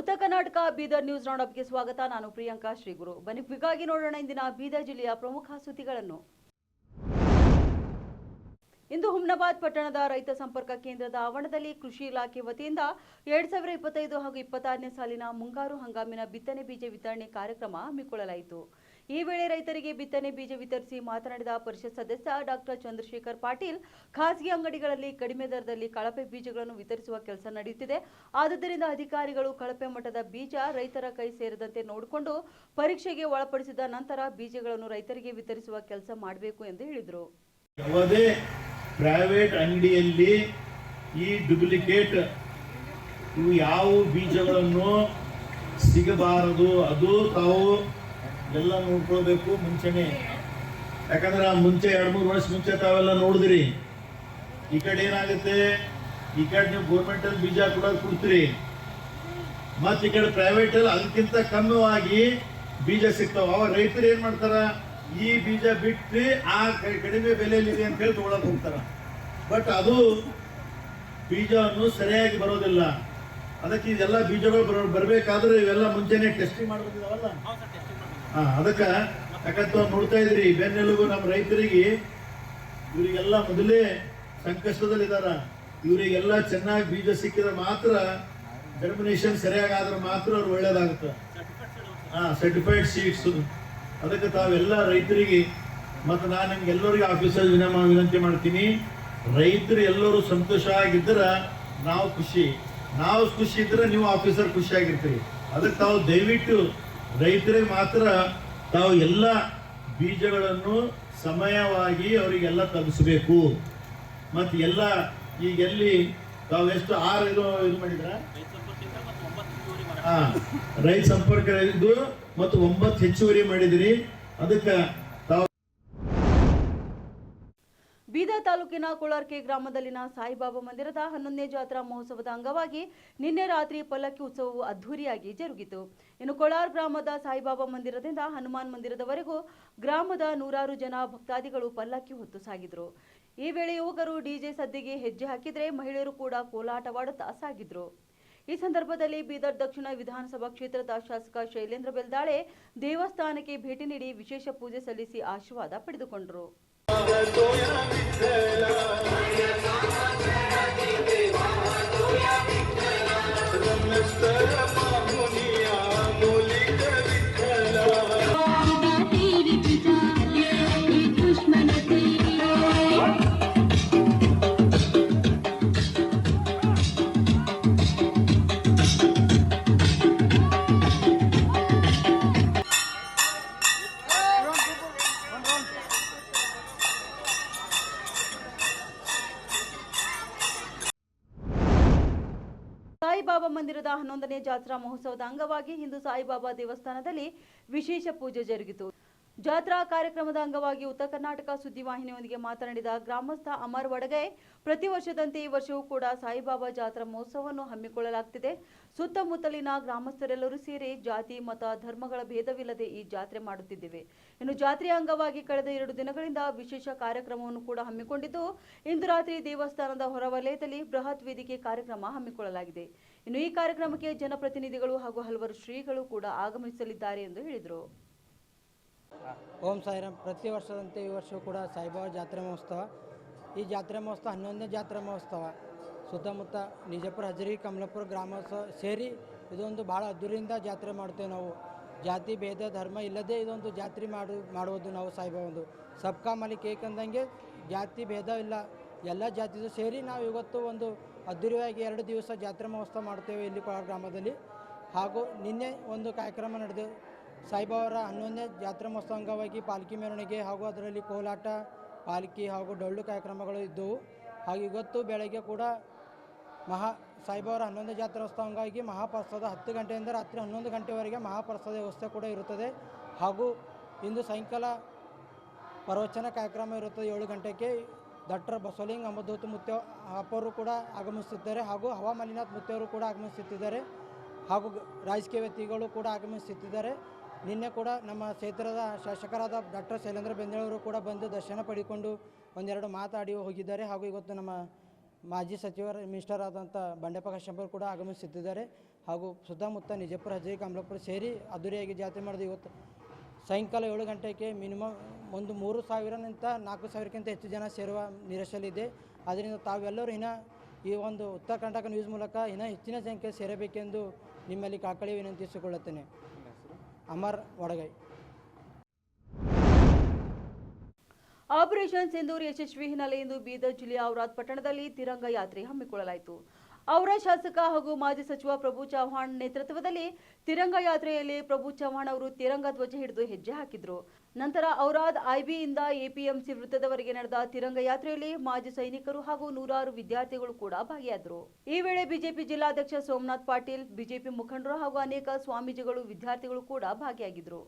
ಉತ್ತರ Karnataka Bidar news round ಅಪ್ಗೆ ಸ್ವಾಗತ. ನಾನು ಪ್ರಿಯಾಂಕಾ ಶ್ರೀಗುರು. ಬನ್ನಿ ಕ್ವಿಕ್ಕಾಗಿ ನೋಡೋಣ ಇಂದಿನ ಬೀದರ್ ಜಿಲ್ಲೆಯ ಪ್ರಮುಖ ಸುದ್ದಿಗಳನ್ನು. ಇಂದು ಹುಮ್ನಾಬಾದ್ ಪಟ್ಟಣದ ರೈತ ಸಂಪರ್ಕ ಕೇಂದ್ರದ ಆವರಣದಲ್ಲಿ ಕೃಷಿ ಇಲಾಖೆ ವತಿಯಿಂದ 2025 ಹಾಗೂ 26ನೇ ಸಾಲಿನ ಮುಂಗಾರು ಹಂಗಾಮಿನ ಬಿತ್ತನೆ ಬೀಜ ವಿತರಣೆ ಕಾರ್ಯಕ್ರಮ ಹಮ್ಮಿಕೊಳ್ಳಲಾಯಿತು. ಈ ವೇಳೆ ರೈತರಿಗೆ ಬಿತ್ತನೆ ಬೀಜ ವಿತರಿಸಿ ಮಾತನಾಡಿದ ಪರಿಷತ್ ಸದಸ್ಯ ಡಾಕ್ಟರ್ ಚಂದ್ರಶೇಖರ್ ಪಾಟೀಲ್, ಖಾಸಗಿ ಅಂಗಡಿಗಳಲ್ಲಿ ಕಡಿಮೆ ದರದಲ್ಲಿ ಕಳಪೆ ಬೀಜಗಳನ್ನು ವಿತರಿಸುವ ಕೆಲಸ ನಡೆಯುತ್ತಿದೆ. ಆದ್ದರಿಂದ ಅಧಿಕಾರಿಗಳು ಕಳಪೆ ಮಟ್ಟದ ಬೀಜ ರೈತರ ಕೈ ಸೇರದಂತೆ ನೋಡಿಕೊಂಡು ಪರೀಕ್ಷೆಗೆ ಒಳಪಡಿಸಿದ ನಂತರ ಬೀಜಗಳನ್ನು ರೈತರಿಗೆ ವಿತರಿಸುವ ಕೆಲಸ ಮಾಡಬೇಕು ಎಂದು ಹೇಳಿದರು. ಪ್ರೈವೇಟ್ ಅಂಗಡಿಯಲ್ಲಿ ಈ ಡುಪ್ಲಿಕೇಟ್ ಯಾವ ಬೀಜಗಳನ್ನು ಸಿಗಬಾರದು, ಅದು ತಾವು ಎಲ್ಲ ನೋಡ್ಕೊಳ್ಬೇಕು ಮುಂಚೆನೆ. ಯಾಕಂದ್ರೆ ಮುಂಚೆ 2-3 ವರ್ಷ ಮುಂಚೆ ತಾವೆಲ್ಲ ನೋಡಿದ್ರಿ. ಈ ಕಡೆ ಏನಾಗುತ್ತೆ, ಈ ಕಡೆ ನೀವು ಗೌರ್ಮೆಂಟ್ ಅಲ್ಲಿ ಬೀಜ ಕೊಡ್ತೀರಿ, ಮತ್ತೆ ಈ ಕಡೆ ಪ್ರೈವೇಟ್ ಅಲ್ಲಿ ಅದಕ್ಕಿಂತ ಕಮ್ಮಿಯಾಗಿ ಬೀಜ ಸಿಗ್ತಾವ. ಅವಾಗ ರೈತರು ಏನ್ ಮಾಡ್ತಾರ, ಈ ಬೀಜ ಬಿಟ್ಟು ಆ ಕಡಿಮೆ ಬೆಲೆಯಲ್ಲಿದೆ ಅಂತ ಹೇಳಿ ತಗೊಳಕ್ ಹೋಗ್ತಾರ. ಬಟ್ ಅದು ಬೀಜವನ್ನು ಸರಿಯಾಗಿ ಬರೋದಿಲ್ಲ. ಅದಕ್ಕೆ ಇದೆಲ್ಲ ಬೀಜಗಳು ಬರಬೇಕಾದ್ರೆ ಇವೆಲ್ಲ ಮುಂಚೆನೆ ಟೆಸ್ಟಿಂಗ್ ಮಾಡ್ಬೇಕಿದಾವಲ್ಲ. ಅದಕ್ಕೆ ಯಾಕಂತ ನೋಡ್ತಾ ಇದ್ರಿ, ಬೆನ್ನೆಲುಬು ನಮ್ಮ ರೈತರಿಗೆ, ಇವರಿಗೆಲ್ಲ ಮೊದಲೇ ಸಂಕಷ್ಟದಲ್ಲಿದ್ದಾರ. ಇವರಿಗೆಲ್ಲ ಚೆನ್ನಾಗಿ ಬೀಜ ಸಿಕ್ಕಿದ್ರೆ ಮಾತ್ರ, ಜರ್ಮಿನೇಷನ್ ಸರಿಯಾಗಿ ಆದ್ರೆ ಮಾತ್ರ ಅವ್ರು ಒಳ್ಳೇದಾಗುತ್ತೆ. Certified seeds. ಅದಕ್ಕೆ ತಾವೆಲ್ಲ ರೈತರಿಗೆ ಮತ್ತು ನಾನು ನಿಮ್ಗೆಲ್ಲರಿಗೆ ಆಫೀಸರ್ ವಿನಂತಿ ಮಾಡ್ತೀನಿ, ರೈತರು ಎಲ್ಲರೂ ಸಂತೋಷವಾಗಿದ್ದರೆ ನಾವು ಖುಷಿ, ನಾವು ಖುಷಿ ಇದ್ರೆ ನೀವು ಆಫೀಸರ್ ಖುಷಿಯಾಗಿರ್ತೀರಿ. ಅದಕ್ಕೆ ತಾವು ದಯವಿಟ್ಟು ರೈತರಿಗೆ ಮಾತ್ರ ತಾವು ಎಲ್ಲ ಬೀಜಗಳನ್ನು ಸಮಯವಾಗಿ ಅವರಿಗೆಲ್ಲ ತಲುಪಿಸಬೇಕು. ಮತ್ತು ಎಲ್ಲ ಈಗ ಎಲ್ಲಿ ತಾವು ಎಷ್ಟು 6 ಇದು ಮಾಡಿದ್ರ, ರೈತ ಸಂಪರ್ಕ ಇದು ಮತ್ತು 9 ಹೆಚ್ಚುವರಿ ಮಾಡಿದಿರಿ. ಅದಕ್ಕೆ ತಾವು ಬೀದರ್ ತಾಲೂಕಿನ ಕೊಳರ್ಕೆ ಗ್ರಾಮದಲ್ಲಿನ ಸಾಯಿಬಾಬಾ ಮಂದಿರದ 11ನೇ ಜಾತ್ರಾ ಮಹೋತ್ಸವದ ಅಂಗವಾಗಿ ನಿನ್ನೆ ರಾತ್ರಿ ಪಲ್ಲಕ್ಕಿ ಉತ್ಸವವು ಅದ್ದೂರಿಯಾಗಿ ಜರುಗಿತು. ಇನ್ನು ಕೊಳಾರ್ ಗ್ರಾಮದ ಸಾಯಿಬಾಬಾ ಮಂದಿರದಿಂದ ಹನುಮಾನ್ ಮಂದಿರದವರೆಗೂ ಗ್ರಾಮದ 100 ಜನ ಭಕ್ತಾದಿಗಳು ಪಲ್ಲಕ್ಕಿ ಹೊತ್ತು ಸಾಗಿದ್ರು. ಈ ವೇಳೆ ಯುವಕರು ಡಿಜೆ ಸದ್ದಿಗೆ ಹೆಜ್ಜೆ ಹಾಕಿದ್ರೆ, ಮಹಿಳೆಯರು ಕೂಡ ಕೋಲಾಟವಾಡುತ್ತಾ ಸಾಗಿದ್ರು. ಈ ಸಂದರ್ಭದಲ್ಲಿ ಬೀದರ್ ದಕ್ಷಿಣ ವಿಧಾನಸಭಾ ಕ್ಷೇತ್ರದ ಶಾಸಕ ಶೈಲೇಂದ್ರ ಬೆಲ್ದಾಳೆ ದೇವಸ್ಥಾನಕ್ಕೆ ಭೇಟಿ ನೀಡಿ ವಿಶೇಷ ಪೂಜೆ ಸಲ್ಲಿಸಿ ಆಶೀರ್ವಾದ ಪಡೆದುಕೊಂಡರು. ಸಾಯಿಬಾಬಾ ಮಂದಿರದ 11ನೇ ಜಾತ್ರಾ ಮಹೋತ್ಸವದ ಅಂಗವಾಗಿ ಇಂದು ಸಾಯಿಬಾಬಾ ದೇವಸ್ಥಾನದಲ್ಲಿ ವಿಶೇಷ ಪೂಜೆ ಜರುಗಿತು. ಜಾತ್ರಾ ಕಾರ್ಯಕ್ರಮದ ಅಂಗವಾಗಿ ಉತ್ತರ ಕರ್ನಾಟಕ ಸುದ್ದಿವಾಹಿನಿಯೊಂದಿಗೆ ಮಾತನಾಡಿದ ಗ್ರಾಮಸ್ಥ ಅಮರ್ ವಡಗೈ, ಪ್ರತಿ ವರ್ಷದಂತೆ ಈ ವರ್ಷವೂ ಕೂಡ ಸಾಯಿಬಾಬಾ ಜಾತ್ರಾ ಮಹೋತ್ಸವವನ್ನು ಹಮ್ಮಿಕೊಳ್ಳಲಾಗುತ್ತಿದೆ. ಸುತ್ತಮುತ್ತಲಿನ ಗ್ರಾಮಸ್ಥರೆಲ್ಲರೂ ಸೇರಿ ಜಾತಿ ಮತ ಧರ್ಮಗಳ ಭೇದವಿಲ್ಲದೆ ಈ ಜಾತ್ರೆ ಮಾಡುತ್ತಿದ್ದೇವೆ. ಇನ್ನು ಜಾತ್ರೆಯ ಅಂಗವಾಗಿ ಕಳೆದ 2 ದಿನಗಳಿಂದ ವಿಶೇಷ ಕಾರ್ಯಕ್ರಮವನ್ನು ಕೂಡ ಹಮ್ಮಿಕೊಂಡಿದ್ದು, ಇಂದು ರಾತ್ರಿ ದೇವಸ್ಥಾನದ ಹೊರವಲಯದಲ್ಲಿ ಬೃಹತ್ ವೇದಿಕೆ ಕಾರ್ಯಕ್ರಮ ಹಮ್ಮಿಕೊಳ್ಳಲಾಗಿದೆ. ಇನ್ನು ಈ ಕಾರ್ಯಕ್ರಮಕ್ಕೆ ಜನಪ್ರತಿನಿಧಿಗಳು ಹಾಗೂ ಹಲವರು ಶ್ರೀಗಳು ಕೂಡ ಆಗಮಿಸಲಿದ್ದಾರೆ ಎಂದು ಹೇಳಿದರು. ಓಂ ಸಾಯಿರಾಮ್. ಪ್ರತಿ ವರ್ಷದಂತೆ ಈ ವರ್ಷವೂ ಕೂಡ ಸಾಯಿಬಾಬಾ ಜಾತ್ರಾ ಮಹೋತ್ಸವ. ಈ ಜಾತ್ರಾ ಮಹೋತ್ಸವ 11ನೇ ಜಾತ್ರಾ ಮಹೋತ್ಸವ. ಸುತ್ತಮುತ್ತ ನಿಜಪುರ, ಹಜರಿ, ಕಮಲಾಪುರ ಗ್ರಾಮೋತ್ಸವ ಸೇರಿ ಇದೊಂದು ಭಾಳ ಅದ್ದೂರಿಯಿಂದ ಜಾತ್ರೆ ಮಾಡ್ತೇವೆ ನಾವು. ಜಾತಿ ಭೇದ ಧರ್ಮ ಇಲ್ಲದೆ ಇದೊಂದು ಜಾತ್ರೆ ಮಾಡುವುದು ನಾವು ಸಾಯಿಬಾಬಂದು. ಸಬ್ಕಾ ಮಾಲಿಕ್ ಏಕ್ ಅಂದಂಗೆ ಜಾತಿ ಭೇದ ಇಲ್ಲ, ಎಲ್ಲ ಜಾತಿದು ಸೇರಿ ನಾವು ಇವತ್ತು ಒಂದು ಅದ್ದೂರಿಯಾಗಿ 2 ದಿವಸ ಜಾತ್ರಾ ಮಹೋತ್ಸವ ಮಾಡ್ತೇವೆ ಇಲ್ಲಿ ಕೊಳಾರ್ ಗ್ರಾಮದಲ್ಲಿ. ಹಾಗೂ ನಿನ್ನೆ ಒಂದು ಕಾರ್ಯಕ್ರಮ ನಡೆದೆವು. ಸಾಯಿಬಾಬಾರ 11ನೇ ಜಾತ್ರಾ ಮಹೋತ್ಸವ ಅಂಗವಾಗಿ ಪಾಲ್ಕಿ ಮೆರವಣಿಗೆ ಹಾಗೂ ಅದರಲ್ಲಿ ಕೋಲಾಟ, ಪಾಲ್ಕಿ ಹಾಗೂ ಡೊಳ್ಳು ಕಾರ್ಯಕ್ರಮಗಳು ಇದ್ದವು. ಹಾಗೂ ಇವತ್ತು ಬೆಳಗ್ಗೆ ಕೂಡ ಸಾಯಿಬಾಬಾರ 11ನೇ ಜಾತ್ರೋತ್ಸವ ಅಂಗವಾಗಿ ಮಹಾಪ್ರಸಾದ 10 ಗಂಟೆಯಿಂದ ರಾತ್ರಿ 11 ಗಂಟೆವರೆಗೆ ಮಹಾಪ್ರಸಾದ ವ್ಯವಸ್ಥೆ ಕೂಡ ಇರುತ್ತದೆ. ಹಾಗೂ ಇಂದು ಸಾಯಂಕಾಲ ಪ್ರವಚನ ಕಾರ್ಯಕ್ರಮ ಇರುತ್ತದೆ 7 ಗಂಟೆಗೆ. ಡಾಕ್ಟರ್ ಬಸವಲಿಂಗ ಅಮದೂತ್ ಮುತ್ಯ ಅಪ್ಪರು ಕೂಡ ಆಗಮಿಸುತ್ತಿದ್ದಾರೆ, ಹಾಗೂ ಹವಾಮಾಲಿನಾಥ್ ಮುತ್ಯವರು ಕೂಡ ಆಗಮಿಸುತ್ತಿದ್ದಾರೆ, ಹಾಗೂ ರಾಜಕೀಯ ವ್ಯಕ್ತಿಗಳು ಕೂಡ ಆಗಮಿಸುತ್ತಿದ್ದಾರೆ. ನಿನ್ನೆ ಕೂಡ ನಮ್ಮ ಕ್ಷೇತ್ರದ ಶಾಸಕರಾದ ಡಾಕ್ಟರ್ ಶೈಲೇಂದ್ರ ಬೆಂದೇಳವರು ಕೂಡ ಬಂದು ದರ್ಶನ ಪಡೆದುಕೊಂಡು ಒಂದೆರಡು ಮಾತಾಡಿ ಹೋಗಿದ್ದಾರೆ. ಹಾಗೂ ಇವತ್ತು ನಮ್ಮ ಮಾಜಿ ಸಚಿವರು ಮಿನಿಸ್ಟರ್ ಆದಂಥ ಬಂಡೆಪ್ಪ ಕಾಶೆಂಪೂರ್ ಕೂಡ ಆಗಮಿಸುತ್ತಿದ್ದಾರೆ. ಹಾಗೂ ಸುತ್ತಮುತ್ತ ನಿಜಪುರ ಹಜರಿ ಕಮಲಾಪುರ ಸೇರಿ ಅದ್ದೂರಿಯಾಗಿ ಜಾತ್ರೆ ಮಾಡಿದೆ. ಇವತ್ತು ಸಾಯಂಕಾಲ 7 ಗಂಟೆಗೆ ಮಿನಿಮಮ್ ಒಂದು 3,000ನಿಂದ 4,000ಕ್ಕಿಂತ ಹೆಚ್ಚು ಜನ ಸೇರುವ ನಿರೀಕ್ಷೆಯಲ್ಲಿದೆ. ಆದ್ದರಿಂದ ತಾವೆಲ್ಲರೂ ಈ ಒಂದು ಉತ್ತರ ಕರ್ನಾಟಕ ನ್ಯೂಸ್ ಮೂಲಕ ಹೆಚ್ಚಿನ ಸಂಖ್ಯೆ ಸೇರಬೇಕೆಂದು ನಿಮ್ಮಲ್ಲಿ ಕಾಕಳಿ ವಿನಂತಿಸಿಕೊಳ್ಳುತ್ತೇನೆ. ಅಮರ್ ವಡಗೈ. ಆಪರೇಷನ್ ಸಿಂಧೂರ್ ಯಶಸ್ವಿ ಹಿನ್ನೆಲೆಯಿಂದ ಬೀದರ್ ಜಿಲ್ಲೆಯ ಔರಾದ್ ಪಟ್ಟಣದಲ್ಲಿ ತಿರಂಗ ಯಾತ್ರೆ ಹಮ್ಮಿಕೊಳ್ಳಲಾಯಿತು. ಔರಾ ಶಾಸಕ ಹಾಗೂ ಮಾಜಿ ಸಚಿವ ಪ್ರಭು ಚವ್ಹಾಣ್ ನೇತೃತ್ವದಲ್ಲಿ ತಿರಂಗ ಯಾತ್ರೆಯಲ್ಲಿ ಪ್ರಭು ಚವ್ಹಾಣ್ ಅವರು ತಿರಂಗ ಧ್ವಜ ಹಿಡಿದು ಹೆಜ್ಜೆ ಹಾಕಿದ್ರು. ನಂತರ ಔರಾದ್ ಐಬಿಯಿಂದ ಎಪಿಎಂಸಿ ವೃತ್ತದವರೆಗೆ ನಡೆದ ತಿರಂಗ ಯಾತ್ರೆಯಲ್ಲಿ ಮಾಜಿ ಸೈನಿಕರು ಹಾಗೂ ನೂರಾರು ವಿದ್ಯಾರ್ಥಿಗಳು ಕೂಡ ಭಾಗಿಯಾದರು. ಈ ವೇಳೆ ಬಿಜೆಪಿ ಜಿಲ್ಲಾಧ್ಯಕ್ಷ ಸೋಮನಾಥ್ ಪಾಟೀಲ್, ಬಿಜೆಪಿ ಮುಖಂಡರು ಹಾಗೂ ಅನೇಕ ಸ್ವಾಮೀಜಿಗಳು, ವಿದ್ಯಾರ್ಥಿಗಳು ಕೂಡ ಭಾಗಿಯಾಗಿದ್ದರು.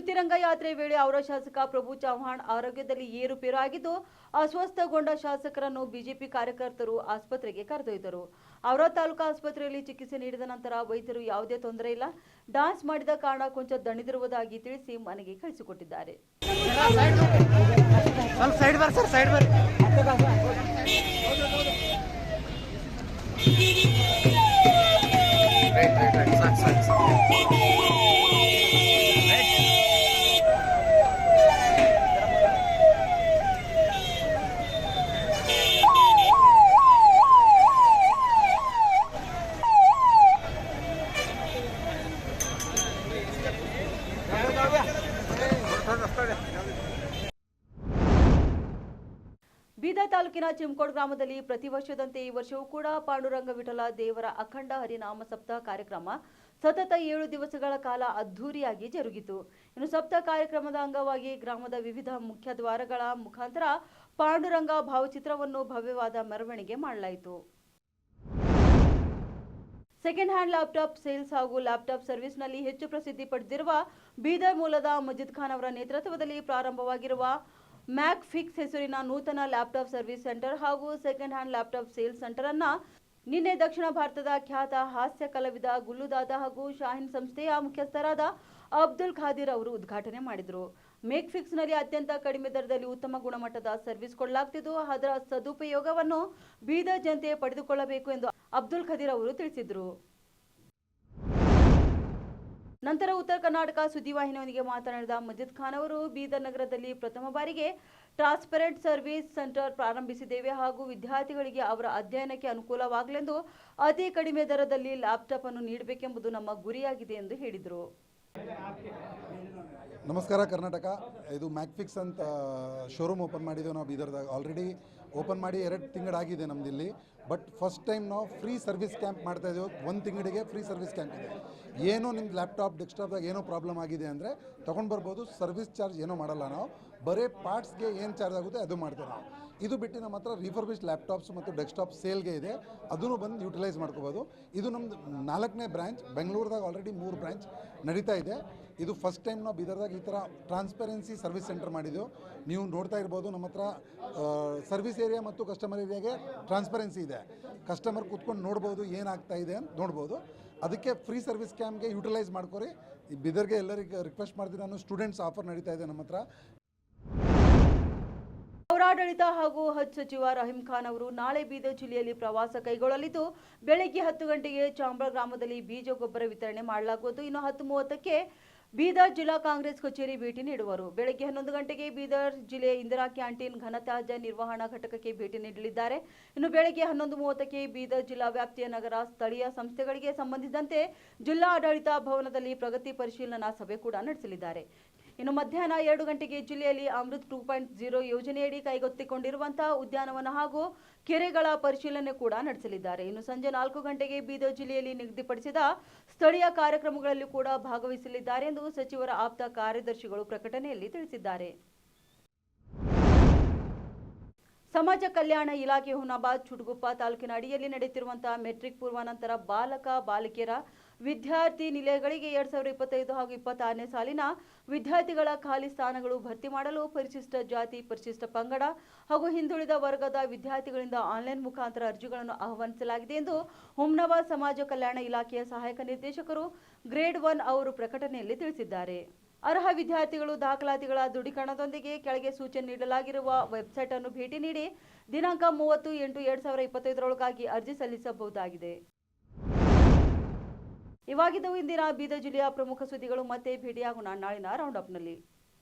ತಿರಂಗ ಯಾತ್ರೆ ವೇಳೆ ಔರಾ ಶಾಸಕ ಪ್ರಭು ಚವ್ಹಾಣ್ ಆರೋಗ್ಯದಲ್ಲಿ ಏರುಪೇರು ಆಗಿದ್ದು ಅಸ್ವಸ್ಥಗೊಂಡ ಶಾಸಕರನ್ನು ಬಿಜೆಪಿ ಕಾರ್ಯಕರ್ತರು ಆಸ್ಪತ್ರೆಗೆ ಕರೆದೊಯ್ದರು. ಔರಾ ತಾಲೂಕಾ ಆಸ್ಪತ್ರೆಯಲ್ಲಿ ಚಿಕಿತ್ಸೆ ನೀಡಿದ ನಂತರ ವೈದ್ಯರು ಯಾವುದೇ ತೊಂದರೆ ಇಲ್ಲ, ಡಾನ್ಸ್ ಮಾಡಿದ ಕಾರಣ ಕೊಂಚ ದಣಿದಿರುವುದಾಗಿ ತಿಳಿಸಿ ಮನೆಗೆ ಕಳಿಸಿಕೊಟ್ಟಿದ್ದಾರೆ. ಬೀದರ್ ತಾಲೂಕಿನ ಚಿಮ್ಕೋಡ್ ಗ್ರಾಮದಲ್ಲಿ ಪ್ರತಿ ವರ್ಷದಂತೆ ಈ ವರ್ಷವೂ ಕೂಡ ಪಾಂಡುರಂಗ ವಿಠಲ ದೇವರ ಅಖಂಡ ಹರಿನಾಮ ಸಪ್ತಾಹ ಕಾರ್ಯಕ್ರಮ ಸತತ 7 ದಿವಸಗಳ ಕಾಲ ಅದ್ಧೂರಿಯಾಗಿ ಜರುಗಿತು. ಇನ್ನು ಸಪ್ತಾಹ ಕಾರ್ಯಕ್ರಮದ ಅಂಗವಾಗಿ ಗ್ರಾಮದ ವಿವಿಧ ಮುಖ್ಯ ದ್ವಾರಗಳ ಮುಖಾಂತರ ಪಾಂಡುರಂಗ ಭಾವಚಿತ್ರವನ್ನು ಭವ್ಯವಾದ ಮೆರವಣಿಗೆ ಮಾಡಲಾಯಿತು. ಸೆಕೆಂಡ್ ಹ್ಯಾಂಡ್ ಲ್ಯಾಪ್ಟಾಪ್ ಸೇಲ್ಸ್ ಹಾಗೂ ಲ್ಯಾಪ್ಟಾಪ್ ಸರ್ವಿಸ್ನಲ್ಲಿ ಹೆಚ್ಚು ಪ್ರಸಿದ್ಧಿ ಪಡೆದಿರುವ ಬೀದರ್ ಮೂಲದ ಮಜಿದ್ ಖಾನ್ ಅವರ ನೇತೃತ್ವದಲ್ಲಿ ಪ್ರಾರಂಭವಾಗಿರುವ ಮ್ಯಾಕ್ ಫಿಕ್ಸ್ ಹೆಸರಿನ ನೂತನ ಲ್ಯಾಪ್ಟಾಪ್ ಸರ್ವಿಸ್ ಸೆಂಟರ್ ಹಾಗೂ second hand laptop sales centre ಅನ್ನ ನಿನ್ನೆ ದಕ್ಷಿಣ ಭಾರತದ ಖ್ಯಾತ ಹಾಸ್ಯ ಕಲಾವಿದ ಗುಲ್ಲುದಾದ ಹಾಗೂ ಶಾಹಿನ್ ಸಂಸ್ಥೆಯ ಮುಖ್ಯಸ್ಥರಾದ ಅಬ್ದುಲ್ ಖಾದಿರ್ ಅವರು ಉದ್ಘಾಟನೆ ಮಾಡಿದರು. ಮೇಕ್ ಫಿಕ್ಸ್ ನಲ್ಲಿ ಅತ್ಯಂತ ಕಡಿಮೆ ದರದಲ್ಲಿ ಉತ್ತಮ ಗುಣಮಟ್ಟದ ಸರ್ವಿಸ್ ಕೊಡಲಾಗುತ್ತಿದ್ದು ಅದರ ಸದುಪಯೋಗವನ್ನು ಬೀದರ್ ಜನತೆ ಪಡೆದುಕೊಳ್ಳಬೇಕು ಎಂದು ಅಬ್ದುಲ್ ಖಾದಿರ್ ಅವರು ತಿಳಿಸಿದರು. ನಂತರ ಉತ್ತರ ಕರ್ನಾಟಕ ಸುದ್ದಿವಾಹಿನಿಯೊಂದಿಗೆ ಮಾತನಾಡಿದ ಮಜಿದ್ ಖಾನ್ ಅವರು ಬೀದರ್ ನಗರದಲ್ಲಿ ಪ್ರಥಮ ಬಾರಿಗೆ ಟ್ರಾನ್ಸ್ಪರೆಂಟ್ ಸರ್ವಿಸ್ ಸೆಂಟರ್ ಪ್ರಾರಂಭಿಸಿದ್ದೇವೆ ಹಾಗೂ ವಿದ್ಯಾರ್ಥಿಗಳಿಗೆ ಅವರ ಅಧ್ಯಯನಕ್ಕೆ ಅನುಕೂಲವಾಗಲೆಂದು ಅತಿ ಕಡಿಮೆ ದರದಲ್ಲಿ ಲ್ಯಾಪ್ಟಾಪ್ ಅನ್ನು ನೀಡಬೇಕೆಂಬುದು ನಮ್ಮ ಗುರಿಯಾಗಿದೆ ಎಂದು ಹೇಳಿದರು. ನಮಸ್ಕಾರ ಕರ್ನಾಟಕ. ಇದು ಮ್ಯಾಕ್ಫಿಕ್ಸ್ ಅಂತ ಶೋರೂಮ್ ಓಪನ್ ಮಾಡಿದ್ದೇವೆ ನಾವು ಬೀದರ್ದಾಗ. ಆಲ್ರೆಡಿ ಓಪನ್ ಮಾಡಿ 2 ತಿಂಗಳಾಗಿದೆ ನಮ್ಮದಿಲ್ಲಿ. ಬಟ್ ಫಸ್ಟ್ ಟೈಮ್ ನಾವು ಫ್ರೀ ಸರ್ವಿಸ್ ಕ್ಯಾಂಪ್ ಮಾಡ್ತಾ ಇದ್ದೇವೆ. 1 ತಿಂಗಳಿಗೆ ಫ್ರೀ ಸರ್ವಿಸ್ ಕ್ಯಾಂಪ್ ಇದೆ. ಏನೋ ನಿಮ್ದು ಲ್ಯಾಪ್ಟಾಪ್ ಡೆಸ್ಕ್ಟಾಪ್ದಾಗ ಏನೋ ಪ್ರಾಬ್ಲಮ್ ಆಗಿದೆ ಅಂದರೆ ತೊಗೊಂಡು ಬರ್ಬೋದು. ಸರ್ವಿಸ್ ಚಾರ್ಜ್ ಏನೋ ಮಾಡಲ್ಲ ನಾವು, ಬರೀ ಪಾರ್ಟ್ಸ್ಗೆ ಏನು ಚಾರ್ಜ್ ಆಗುತ್ತೆ ಅದು ಮಾಡ್ತೇವೆ ನಾವು. ಇದು ಬಿಟ್ಟು ನಮ್ಮ ಹತ್ರ ರಿಫರ್ಬಿಶ್ಡ್ ಲ್ಯಾಪ್ಟಾಪ್ಸ್ ಮತ್ತು ಡೆಸ್ಕ್ಟಾಪ್ ಸೇಲ್ಗೆ ಇದೆ, ಅದನ್ನು ಬಂದು ಯೂಟಿಲೈಸ್ ಮಾಡ್ಕೋಬೋದು. ಇದು ನಮ್ಮದು 4ನೇ ಬ್ರ್ಯಾಂಚ್. ಬೆಂಗಳೂರದಾಗ ಆಲ್ರೆಡಿ 3 ಬ್ರ್ಯಾಂಚ್ ನಡೀತಾ ಇದೆ. ಇದು ಫಸ್ಟ್ ಟೈಮ್ ನಾವು ಬೀದರ್ದಾಗ ಈ ಥರ ಟ್ರಾನ್ಸ್ಪರೆನ್ಸಿ ಸರ್ವಿಸ್ ಸೆಂಟರ್ ಮಾಡಿದ್ದೆವು. ನೀವು ನೋಡ್ತಾ ಇರ್ಬೋದು, ನಮ್ಮ ಹತ್ರ ಸರ್ವಿಸ್ ಏರಿಯಾ ಮತ್ತು ಕಸ್ಟಮರ್ ಏರಿಯಾಗೆ ಟ್ರಾನ್ಸ್ಪರೆನ್ಸಿ ಇದೆ. ಕಸ್ಟಮರ್ ಕೂತ್ಕೊಂಡು ನೋಡ್ಬೋದು ಏನಾಗ್ತಾ ಇದೆ ಅಂತ ನೋಡ್ಬೋದು. ಅದಕ್ಕೆ ಫ್ರೀ ಸರ್ವಿಸ್ ಕ್ಯಾಂಪ್ಗೆ ಯೂಟಿಲೈಸ್ ಮಾಡ್ಕೊರಿ. ಈ ಬೀದರ್ಗೆ ಎಲ್ಲರಿಗೆ ರಿಕ್ವೆಸ್ಟ್ ಮಾಡ್ತೀನಿ ನಾನು. ಸ್ಟೂಡೆಂಟ್ಸ್ ಆಫರ್ ನಡೀತಾ ಇದೆ ನಮ್ಮ ಹತ್ರ. ಪೌರಾಡಳಿತ ಹಾಗೂ ಹಜ್ ಸಚಿವ ರಹೀಂ ಖಾನ್ ಅವರು ನಾಳೆ ಬೀದರ್ ಜಿಲ್ಲೆಯಲ್ಲಿ ಪ್ರವಾಸ ಕೈಗೊಳ್ಳಲಿದ್ದು ಬೆಳಗ್ಗೆ 10 ಗಂಟೆಗೆ ಚಾಂಬಳ ಗ್ರಾಮದಲ್ಲಿ ಬೀಜ ಗೊಬ್ಬರ ವಿತರಣೆ ಮಾಡಲಾಗುವುದು. ಇನ್ನು 10:30ಕ್ಕೆ ಬೀದರ್ ಜಿಲ್ಲಾ ಕಾಂಗ್ರೆಸ್ ಕಚೇರಿ ಭೇಟಿ ನೀಡುವರು. ಬೆಳಗ್ಗೆ 11 ಗಂಟೆಗೆ ಬೀದರ್ ಜಿಲ್ಲೆ ಇಂದಿರಾ ಕ್ಯಾಂಟೀನ್ ಘನತ್ಯಾಜ್ಯ ನಿರ್ವಹಣಾ ಘಟಕಕ್ಕೆ ಭೇಟಿ ನೀಡಲಿದ್ದಾರೆ. ಇನ್ನು ಬೆಳಗ್ಗೆ 11:30ಕ್ಕೆ ಬೀದರ್ ಜಿಲ್ಲಾ ವ್ಯಾಪ್ತಿಯ ನಗರ ಸ್ಥಳೀಯ ಸಂಸ್ಥೆಗಳಿಗೆ ಸಂಬಂಧಿಸಿದಂತೆ ಜಿಲ್ಲಾ ಆಡಳಿತ ಭವನದಲ್ಲಿ ಪ್ರಗತಿ ಪರಿಶೀಲನಾ ಸಭೆ ಕೂಡ ನಡೆಸಲಿದ್ದಾರೆ. ಇನ್ನು ಮಧ್ಯಾಹ್ನ 2 ಗಂಟೆಗೆ ಜಿಲ್ಲೆಯಲ್ಲಿ ಅಮೃತ್ 2.0 ಯೋಜನೆಯಡಿ ಕೈಗೆತ್ತಿಕೊಂಡಿರುವಂತಹ ಉದ್ಯಾನವನ ಹಾಗೂ ಕೆರೆಗಳ ಪರಿಶೀಲನೆ ಕೂಡ ನಡೆಸಲಿದ್ದಾರೆ. ಇನ್ನು ಸಂಜೆ 4 ಗಂಟೆಗೆ ಬೀದರ್ ಜಿಲ್ಲೆಯಲ್ಲಿ ನಿಗದಿಪಡಿಸಿದ ಸ್ಥಳೀಯ ಕಾರ್ಯಕ್ರಮಗಳಲ್ಲಿ ಕೂಡ ಭಾಗವಹಿಸಲಿದ್ದಾರೆ ಎಂದು ಸಚಿವರ ಆಪ್ತ ಕಾರ್ಯದರ್ಶಿಗಳು ಪ್ರಕಟಣೆಯಲ್ಲಿ ತಿಳಿಸಿದ್ದಾರೆ. ಸಮಾಜ ಕಲ್ಯಾಣ ಇಲಾಖೆ ಹುಮನಾಬಾದ್ ಚುಟಗುಪ್ಪ ತಾಲೂಕಿನ ಅಡಿಯಲ್ಲಿ ನಡೆಯುತ್ತಿರುವಂತಹ ಮೆಟ್ರಿಕ್ ಪೂರ್ವಾನಂತರ ಬಾಲಕ ಬಾಲಿಕೆಯರ ವಿದ್ಯಾರ್ಥಿ ನಿಲಯಗಳಿಗೆ 2025 ಹಾಗೂ 26ನೇ ಸಾಲಿನ ವಿದ್ಯಾರ್ಥಿಗಳ ಖಾಲಿ ಸ್ಥಾನಗಳು ಭರ್ತಿ ಮಾಡಲು ಪರಿಶಿಷ್ಟ ಜಾತಿ, ಪರಿಶಿಷ್ಟ ಪಂಗಡ ಹಾಗೂ ಹಿಂದುಳಿದ ವರ್ಗದ ವಿದ್ಯಾರ್ಥಿಗಳಿಂದ ಆನ್ಲೈನ್ ಮುಖಾಂತರ ಅರ್ಜಿಗಳನ್ನು ಆಹ್ವಾನಿಸಲಾಗಿದೆ ಎಂದು ಹುಮನಾಬಾದ್ ಸಮಾಜ ಕಲ್ಯಾಣ ಇಲಾಖೆಯ ಸಹಾಯಕ ನಿರ್ದೇಶಕರು ಗ್ರೇಡ್ 1 ಅವರು ಪ್ರಕಟಣೆಯಲ್ಲಿ ತಿಳಿಸಿದ್ದಾರೆ. ಅರ್ಹ ವಿದ್ಯಾರ್ಥಿಗಳು ದಾಖಲಾತಿಗಳ ದೃಢೀಕರಣದೊಂದಿಗೆ ಕೆಳಗೆ ಸೂಚನೆ ನೀಡಲಾಗಿರುವ ವೆಬ್ಸೈಟ್ ಅನ್ನು ಭೇಟಿ ನೀಡಿ ದಿನಾಂಕ 30/8/2025 ಅರ್ಜಿ ಸಲ್ಲಿಸಬಹುದಾಗಿದೆ. ಇವಾಗಿದ್ದವು ಇಂದಿನ ಬೀದರ್ ಜಿಲ್ಲೆಯ ಪ್ರಮುಖ ಸುದ್ದಿಗಳು. ಮತ್ತೆ ಭೇಟಿಯಾಗೋಣ ನಾಳಿನ ರೌಂಡ್ ಅಪ್ನಲ್ಲಿ.